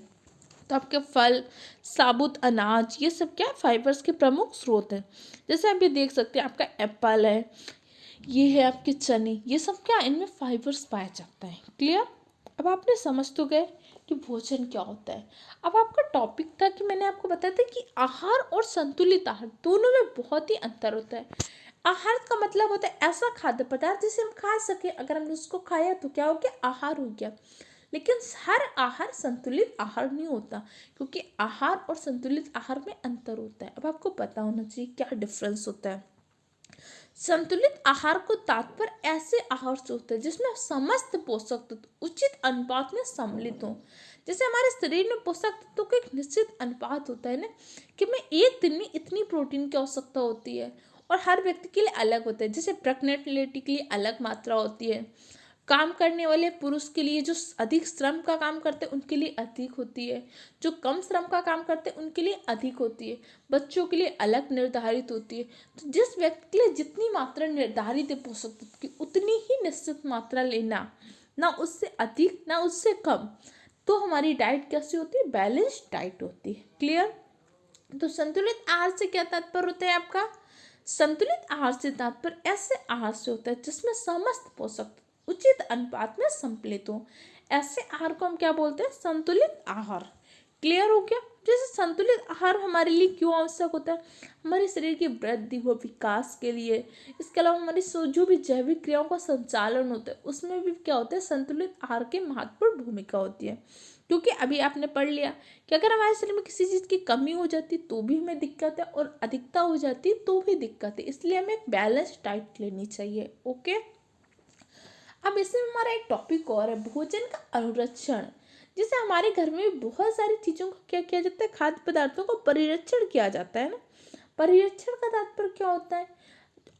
तो आपके फल, साबुत अनाज, ये सब क्या है? फाइबर्स के प्रमुख स्रोत हैं। जैसे आप ये देख सकते हैं, आपका एप्पल है, ये है आपके चने, ये सब क्या इनमें फाइबर्स पाया जाता है। क्लियर? अब आपने समझ तो गए कि भोजन क्या होता है। अब आपका टॉपिक था कि मैंने आपको बताया था कि आहार और संतुलित आहार दोनों में बहुत ही अंतर होता है। आहार का मतलब होता है ऐसा खाद्य पदार्थ जिसे हम खा सके, अगर हमने उसको खाया तो क्या हो गया, आहार हो गया। लेकिन हर आहार संतुलित आहार नहीं होता, क्योंकि आहार और संतुलित आहार में अंतर होता है। अब आपको पता होना चाहिए क्या डिफरेंस होता है। संतुलित आहार को तात्पर्य ऐसे आहार से होता है जिसमें समस्त पोषक तत्व उचित अनुपात में सम्मिलित हों। जैसे हमारे शरीर में पोषक तत्वों का एक निश्चित अनुपात होता है ना, कि मैं एक दिन में इतनी प्रोटीन की आवश्यकता होती है, और हर व्यक्ति के लिए अलग होता है। जैसे प्रेग्नेंट लेडी के लिए अलग मात्रा होती है, काम करने वाले पुरुष के लिए जो अधिक श्रम का काम करते हैं उनके लिए अधिक होती है, जो कम श्रम का काम करते हैं उनके लिए अधिक होती है, बच्चों के लिए अलग निर्धारित होती है। तो जिस व्यक्ति के लिए जितनी मात्रा निर्धारित है पोषक तत्व की, उतनी ही निश्चित मात्रा लेना, ना उससे अधिक ना उससे कम। तो हमारी डाइट कैसी होती है, बैलेंस्ड डाइट होती है। क्लियर? तो संतुलित आहार से क्या तात्पर्य होता है आपका, संतुलित आहार से तात्पर्य ऐसे आहार से होता है जिसमें समस्त पोषक तत्व उचित अनुपात में संतुलित हो। ऐसे आहार को हम क्या बोलते हैं, संतुलित आहार। क्लियर हो गया? जैसे संतुलित आहार हमारे लिए क्यों आवश्यक होता है, हमारे शरीर की वृद्धि व विकास के लिए। इसके अलावा हमारी जो भी जैविक क्रियाओं का संचालन होता है उसमें भी क्या होता है, संतुलित आहार की महत्वपूर्ण भूमिका होती है। क्योंकि अभी आपने पढ़ लिया कि अगर हमारे शरीर में किसी चीज़ की कमी हो जाती तो भी हमें दिक्कत है, और अधिकता हो जाती तो भी दिक्कत है। इसलिए हमें एक बैलेंस डाइट लेनी चाहिए। ओके, अब इसमें हमारा एक टॉपिक और है, भोजन का अनुरक्षण। जैसे हमारे घर में बहुत सारी चीज़ों का क्या किया जाता है, खाद्य पदार्थों का परिरक्षण किया जाता है ना। परिरक्षण का तात्पर्य क्या होता है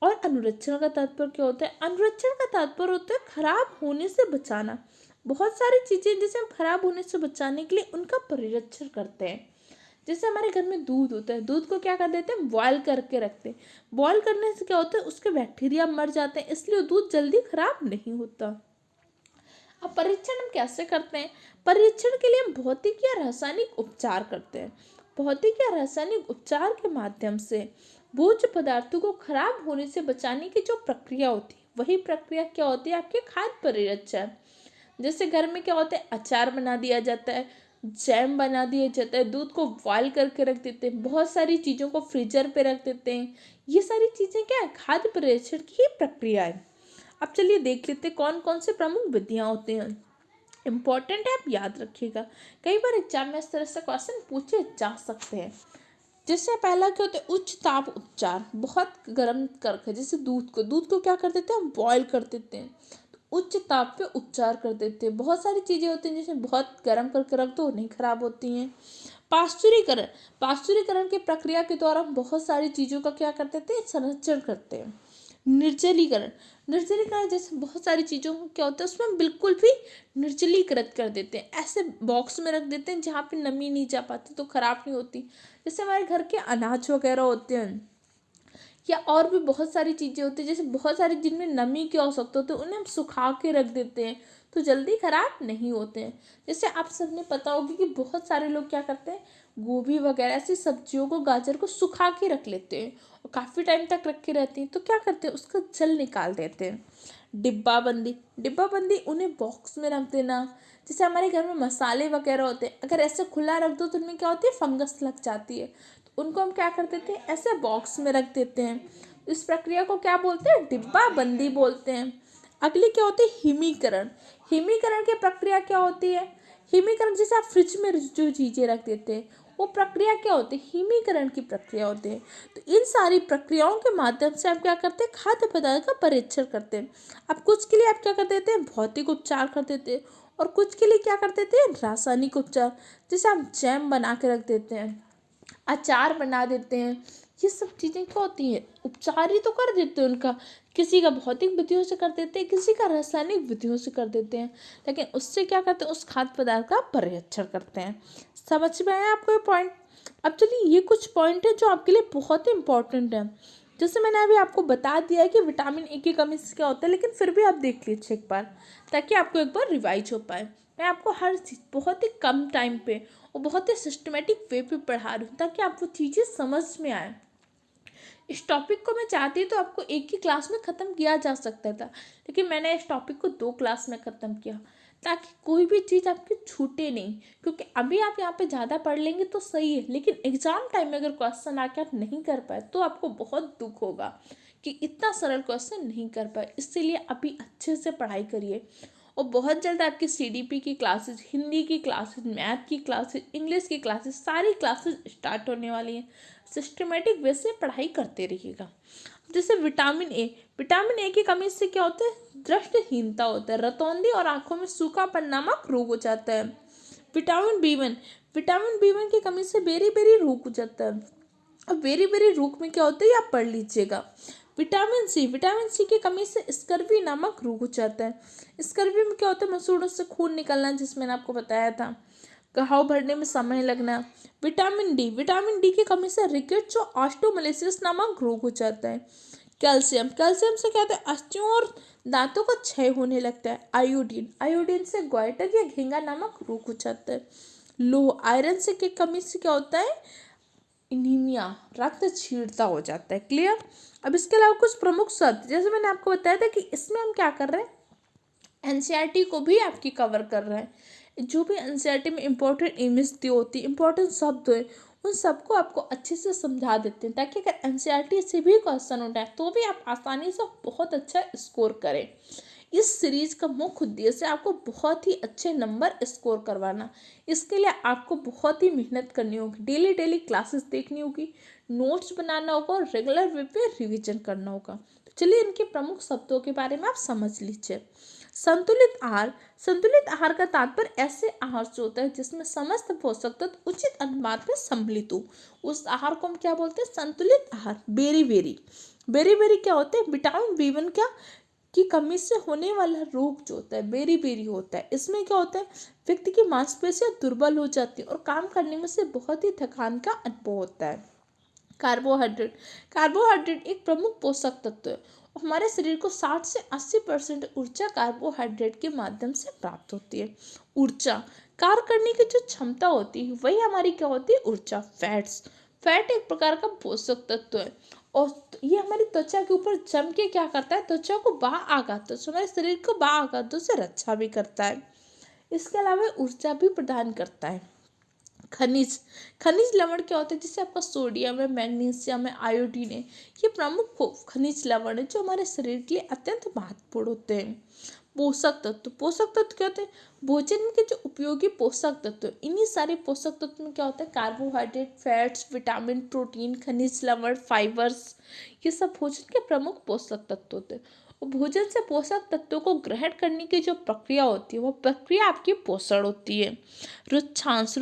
और अनुरक्षण का तात्पर्य क्या होता है। अनुरक्षण का तात्पर्य होता है खराब होने से बचाना। बहुत सारी चीज़ें जैसे हम खराब होने से बचाने के लिए उनका परिरक्षण करते हैं। जैसे हमारे घर में दूध होता है, दूध को क्या कर देते हैं, बॉयल करके रखते हैं। बॉयल करने से क्या होता है, उसके बैक्टीरिया मर जाते हैं, इसलिए दूध जल्दी खराब नहीं होता। अब परीक्षण हम कैसे करते हैं, परीक्षण के लिए हम भौतिक या रासायनिक उपचार करते हैं। भौतिक या रासायनिक उपचार के माध्यम से भोज्य पदार्थों को खराब होने से बचाने की जो प्रक्रिया होती है, वही प्रक्रिया क्या होती है, आपके खाद्य परिरक्षण। जैसे घर में क्या होता है, अचार बना दिया जाता है, जैम बना दिया जाता है, दूध को बॉयल करके रख देते हैं, बहुत सारी चीज़ों को फ्रीजर पे रख देते हैं। ये सारी चीज़ें क्या है, खाद्य परिरक्षण की ही प्रक्रिया है। अब चलिए देख लेते हैं कौन कौन से प्रमुख विधियाँ होती हैं। इम्पॉर्टेंट है, आप याद रखिएगा, कई बार एग्जाम में इस तरह से क्वेश्चन पूछे जा सकते हैं। जैसे पहला क्या होता है, उच्च ताप उपचार। बहुत गर्म करके, जैसे दूध को क्या कर देते हैं, हम बॉयल कर देते हैं, तो उच्च ताप पे उपचार कर देते हैं। बहुत सारी चीज़ें होती हैं जिसमें बहुत गर्म करके रख दो नहीं खराब होती हैं। पाश्चुरीकरण, पाश्चुरीकरण की प्रक्रिया के द्वारा हम बहुत सारी चीज़ों का क्या कर देते हैं, संरक्षण करते हैं। निर्जलीकरण, निर्जलीकरण जैसे बहुत सारी चीज़ों को क्या होता है, उसमें हम बिल्कुल भी निर्जलीकृत कर देते हैं, ऐसे बॉक्स में रख देते हैं जहाँ पे नमी नहीं जा पाती तो ख़राब नहीं होती। जैसे हमारे घर के अनाज वगैरह होते हैं, या और भी बहुत सारी चीज़ें होती हैं, जैसे बहुत सारी जिनमें नमी की आवश्यकता होती है उन्हें हम सुखा के रख देते हैं तो जल्दी ख़राब नहीं होते हैं। जैसे आप सबने पता होगी कि बहुत सारे लोग क्या करते हैं, गोभी वगैरह ऐसी सब्जियों को, गाजर को सुखा के रख लेते हैं और काफ़ी टाइम तक रखे रहती हैं, तो क्या करते हैं, उसका जल निकाल देते हैं। डिब्बाबंदी, डिब्बाबंदी उन्हें बॉक्स में रख देना। जैसे हमारे घर में मसाले वगैरह होते हैं, अगर ऐसे खुला रख दो तो उनमें क्या होती है, फंगस लग जाती है, तो उनको हम क्या कर देते हैं, ऐसे बॉक्स में रख देते हैं। इस प्रक्रिया को क्या बोलते हैं, डिब्बाबंदी बोलते हैं। अगली क्या होती है, हिमीकरण। हिमीकरण की प्रक्रिया क्या होती है, हिमीकरण जैसे आप फ्रिज में जो चीज़ें रख देते हैं, वो प्रक्रिया क्या होती है, हिमीकरण की प्रक्रिया होती है। तो इन सारी प्रक्रियाओं के माध्यम से हम क्या करते हैं, खाद्य पदार्थ का परीक्षण करते हैं। अब कुछ के लिए आप क्या कर देते हैं, भौतिक उपचार कर देते हैं, और कुछ के लिए क्या कर देते हैं, रासायनिक उपचार। जैसे आप जैम बना के रख देते हैं, अचार बना देते हैं, ये सब चीज़ें क्या होती हैं, उपचार ही तो कर देते हैं उनका। किसी का भौतिक विधियों से कर देते हैं, किसी का रासायनिक विधियों से कर देते हैं, लेकिन उससे क्या करते हैं, उस खाद्य पदार्थ का परीक्षण करते हैं। समझ में आया आपको ये पॉइंट। अब चलिए ये कुछ पॉइंट है जो आपके लिए बहुत ही इंपॉर्टेंट है। जैसे मैंने अभी आपको बता दिया है कि विटामिन ए की कमी से क्या होता है, लेकिन फिर भी आप देख लीजिए एक बार, ताकि आपको एक बार रिवाइज हो पाए। मैं आपको हर चीज़ बहुत ही कम टाइम पे और बहुत ही सिस्टमेटिक वे पे पढ़ा रही हूँ, ताकि आपको चीज़ें समझ में आए। इस टॉपिक को मैं चाहती तो आपको एक ही क्लास में ख़त्म किया जा सकता था, लेकिन मैंने इस टॉपिक को 2 क्लास में ख़त्म किया ताकि कोई भी चीज़ आपकी छूटे नहीं। क्योंकि अभी आप यहाँ पे ज़्यादा पढ़ लेंगे तो सही है, लेकिन एग्ज़ाम टाइम में अगर क्वेश्चन आके आप नहीं कर पाए तो आपको बहुत दुख होगा कि इतना सरल क्वेश्चन नहीं कर पाए। इसीलिए अभी अच्छे से पढ़ाई करिए और बहुत जल्द आपकी CDP की क्लासेस, हिंदी की क्लासेस, मैथ की क्लासेस, इंग्लिश की क्लासेस, सारी क्लासेस स्टार्ट होने वाली हैं। सिस्टमेटिक वे से पढ़ाई करते रहिएगा। जैसे विटामिन ए की कमी से क्या होता है, दृष्टिहीनता होता है, रतौंधी और आंखों में सूखापन नामक रोग हो जाता है। विटामिन बी वन की कमी से बेरी बेरी रोग हो जाता है। अब बेरी बेरी रोग में क्या होता है ये आप पढ़ लीजिएगा। विटामिन सी की कमी से स्कर्वी नामक रोग हो जाता है। स्कर्वी में क्या होता है, मसूड़ों से खून निकलना, जिसमें मैंने आपको बताया था, घाव भरने में समय लगना। विटामिन डी की कमी से रिकेट्स और ऑस्टियोमालाइसिस नामक रोग हो जाता है। कैल्शियम से क्या होता है, अस्थियों और दांतों का क्षय होने लगता है। आयोडीन से ग्वाइटर या घेंगा नामक रोग हो जाता है। लोह आयरन से की कमी से क्या होता है, एनीमिया, रक्त छीड़ता हो जाता है। क्लियर। अब इसके अलावा कुछ प्रमुख शब्द, जैसे मैंने आपको बताया था कि इसमें हम क्या कर रहे हैं, एनसीईआरटी को भी आपकी कवर कर रहे हैं। जो भी एनसीईआरटी में इंपॉर्टेंट इमेज दी होती है, इंपॉर्टेंट शब्द है, उन सबको आपको अच्छे से समझा देते हैं, ताकि अगर एनसीईआरटी से भी क्वेश्चन उठाए तो भी आप आसानी से बहुत अच्छा स्कोर करें। इस सीरीज का मुख्य उद्देश्य आपको बहुत ही अच्छे नंबर स्कोर करवाना। इसके लिए आपको बहुत ही मेहनत करनी होगी, डेली क्लासेस देखनी होगी, नोट्स बनाना होगा और रेगुलर वे पे रिवीजन करना होगा। तो चलिए इनके प्रमुख शब्दों के बारे में आप समझ लीजिए। संतुलित आहार का तात्पर्य ऐसे आहार से होता है जिसमें समस्त पोषक तत्व उचित अनुपात में सम्मिलित हो। उस आहार को हम क्या बोलते हैं, संतुलित आहार। बेरी क्या होते हैं, विटामिन B1 क्या की कमी से होने वाला रोग जो होता है बेरी होता है। इसमें क्या होता है, व्यक्ति की मांसपेशियां दुर्बल हो जाती है और काम करने में से बहुत ही थकान का अनुभव होता है। कार्बोहाइड्रेट एक प्रमुख पोषक तत्व है। हमारे शरीर को 60 से 80% ऊर्जा कार्बोहाइड्रेट के माध्यम से प्राप्त होती है। ऊर्जा, कार्य करने की जो क्षमता होती है वही हमारी क्या होती है, ऊर्जा। फैट एक प्रकार का पोषक तत्व है और ये हमारी त्वचा के ऊपर जम के क्या करता है, त्वचा को आघातों से, हमारे शरीर को आघातों से रक्षा भी करता है। इसके अलावा ऊर्जा भी प्रदान करता है। खनिज लवण क्या होते हैं, जैसे आपका सोडियम है, मैग्नीशियम है, आयोडीन है, ये प्रमुख खनिज लवण है जो हमारे शरीर के लिए अत्यंत महत्वपूर्ण होते हैं। पोषक तत्व क्या होते हैं, भोजन के जो उपयोगी पोषक तत्व, इन्हीं सारे पोषक तत्व में क्या होता है, कार्बोहाइड्रेट, फैट्स, विटामिन, प्रोटीन, खनिज लवण, फाइबर्स, ये सब भोजन के प्रमुख पोषक तत्व होते हैं। और भोजन से पोषक तत्वों को ग्रहण करने की जो प्रक्रिया होती है वो प्रक्रिया आपकी पोषण होती है। रुक्षांश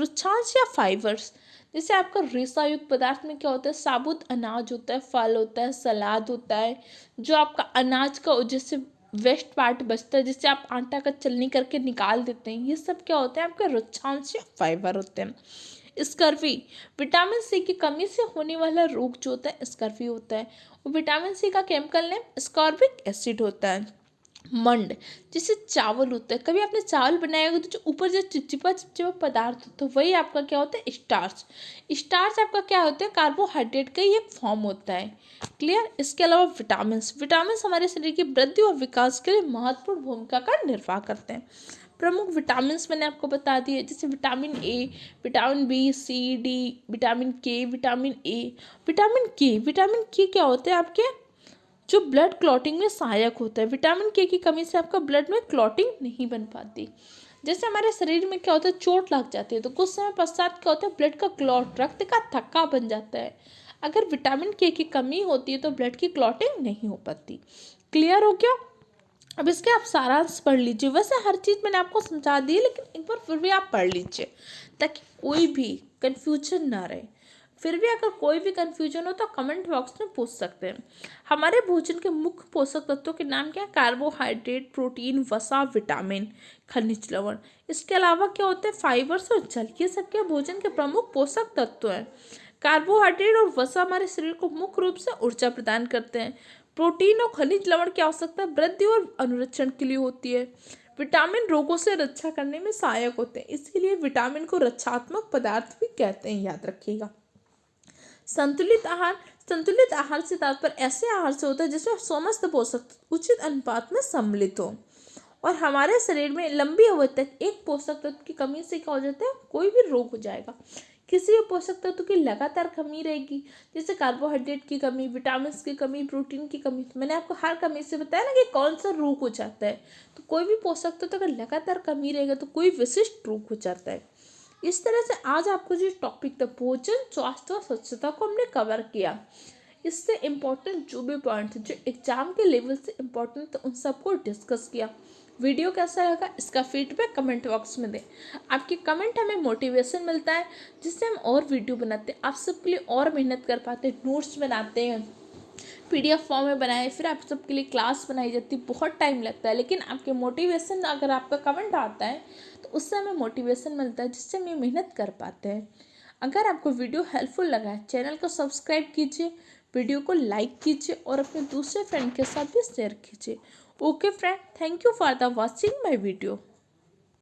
या फाइबर्स, जैसे आपका रेशा युक्त पदार्थ में क्या होता है, साबुत अनाज होता है, फल होता है, सलाद होता है, जो आपका अनाज का जैसे वेस्ट पार्ट बचता है, जिससे आप आटा का चलनी करके निकाल देते हैं, ये सब क्या होते हैं, आपके रुक्षांश या फाइबर होते हैं। स्कर्वी, विटामिन सी की कमी से होने वाला रोग जो होता है स्कर्वी होता है। और विटामिन सी का केमिकल नेम स्कॉर्बिक एसिड होता है। मंड, जैसे चावल होता है, कभी आपने चावल बनाया होगा तो जो ऊपर जो चिपचिपा पदार्थ होता है वही आपका क्या होता है, स्टार्च आपका क्या होता है, कार्बोहाइड्रेट का ही एक फॉर्म होता है। क्लियर। इसके अलावा विटामिन हमारे शरीर की वृद्धि और विकास के लिए महत्वपूर्ण भूमिका का निर्वाह करते हैं। प्रमुख विटामिन मैंने आपको बता दिए, जैसे vitamin A, vitamin B, C, D, vitamin के, विटामिन के क्या होते हैं आपके, जो ब्लड क्लॉटिंग में सहायक होता है। विटामिन के की कमी से आपका ब्लड में क्लॉटिंग नहीं बन पाती। जैसे हमारे शरीर में क्या होता है, चोट लग जाती है तो कुछ समय पश्चात क्या होता है, ब्लड का क्लॉट, रक्त का थक्का बन जाता है। अगर विटामिन के की कमी होती है तो ब्लड की क्लॉटिंग नहीं हो पाती। क्लियर हो गया। अब इसके आप सारांश पढ़ लीजिए। वैसे हर चीज़ मैंने आपको समझा दी, लेकिन एक बार फिर भी आप पढ़ लीजिए ताकि कोई भी कन्फ्यूजन ना रहे। फिर भी अगर कोई भी कन्फ्यूजन हो तो कमेंट बॉक्स में पूछ सकते हैं। हमारे भोजन के मुख्य पोषक तत्वों के नाम क्या है, कार्बोहाइड्रेट, प्रोटीन, वसा, विटामिन, खनिज लवण। इसके अलावा क्या होते हैं, फाइबर्स और जल, ये सब क्या भोजन के प्रमुख पोषक तत्व हैं। कार्बोहाइड्रेट और वसा हमारे शरीर को मुख्य रूप से ऊर्जा प्रदान करते हैं। प्रोटीन और खनिज लवण की आवश्यकता वृद्धि और अनुरक्षण के लिए होती है। विटामिन रोगों से रक्षा करने में सहायक होते हैं, इसीलिए विटामिन को रक्षात्मक पदार्थ भी कहते हैं, याद रखिएगा। संतुलित आहार से तात्पर्य ऐसे आहार से होता है जिसमें समस्त पोषक उचित अनुपात में सम्मिलित हो। और हमारे शरीर में लंबी अवधि तक एक पोषक तत्व की कमी से क्या हो जाता है, कोई भी रोग हो जाएगा। किसी भी पोषक तत्व की लगातार कमी रहेगी, जैसे कार्बोहाइड्रेट की कमी, विटामिन की कमी, प्रोटीन की कमी। तो मैंने आपको हर कमी से बताया ना कि कौन सा रोग हो जाता है। तो कोई भी पोषक तत्व अगर लगातार कमी रहेगा तो कोई विशिष्ट रोग हो जाता है। इस तरह से आज आपको जो टॉपिक था भोजन, स्वास्थ्य और स्वच्छता को हमने कवर किया। इससे इम्पोर्टेंट जो भी पॉइंट जो एग्जाम के लेवल से इम्पोर्टेंट थे उन सबको डिस्कस किया। वीडियो कैसा लगा इसका फीडबैक कमेंट बॉक्स में दें। आपके कमेंट हमें मोटिवेशन मिलता है, जिससे हम और वीडियो बनाते हैं, आप सबके लिए और मेहनत कर पाते हैं, नोट्स बनाते हैं, PDF फॉर्म में बनाए, फिर आप सबके लिए क्लास बनाई जाती है। बहुत टाइम लगता है, लेकिन आपके मोटिवेशन अगर आपका कमेंट आता है तो उससे हमें मोटिवेशन मिलता है, जिससे हम ये मेहनत कर पाते हैं। अगर आपको वीडियो हेल्पफुल लगा है, चैनल को सब्सक्राइब कीजिए, वीडियो को लाइक कीजिए और अपने दूसरे फ्रेंड के साथ भी शेयर कीजिए। Okay friend, thank you for the watching my video.